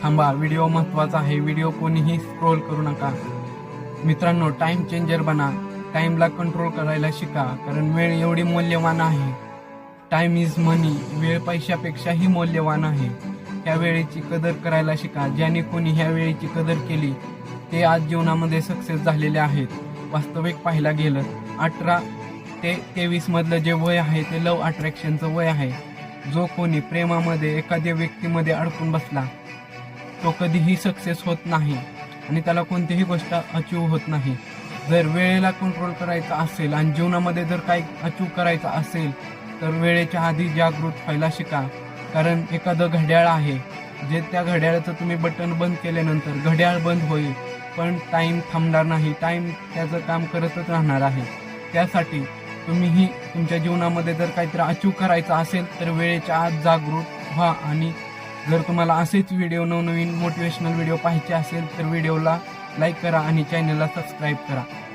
थांबा, व्हिडिओ महत्त्वाचा आहे. व्हिडिओ कोणीही स्क्रोल करू नका. मित्रांनो, टाइम चेंजर बना. टाइमला कंट्रोल करायला शिका, कारण वेळ एवढी मौल्यवान आहे. टाइम इज मनी. वेळ पैशापेक्षाही मौल्यवान आहे. ह्या वेळेची कदर करायला शिका. ज्याने कोणी ह्या वेळेची कदर केली ते आज जीवनामध्ये सक्सेस झालेले आहेत. वास्तविक पाहायला गेलं 18 ते 23 मधलं जे वय आहे ते लव्ह अट्रॅक्शनचं वय आहे. जो कोणी प्रेमामध्ये एखाद्या व्यक्तीमध्ये अडकून बसला तो कधीही सक्सेस होत नाही आणि त्याला कोणतीही गोष्ट अचीव होत नाही. जर वेळेला कंट्रोल करायचा असेल आणि जीवनामध्ये जर काही अचीव करायचं असेल तर वेळेच्या आधी जागृत व्हायला शिका. कारण एखादं घड्याळ आहे, जे त्या घड्याळाचं तुम्ही बटन बंद केल्यानंतर घड्याळ बंद होईल, पण टाईम थांबणार नाही. टाईम त्याचं काम करतच राहणार आहे. त्यासाठी तुम्हीही तुमच्या जीवनामध्ये जर काहीतरी अचीव करायचं असेल तर वेळेच्या आत जागृत व्हा. आणि जर तुम्हाला असेच व्हिडिओ, नवनवीन मोटिवेशनल व्हिडिओ पाहायचे असेल तर व्हिडिओला लाईक करा आणि चॅनलला सबस्क्राईब करा.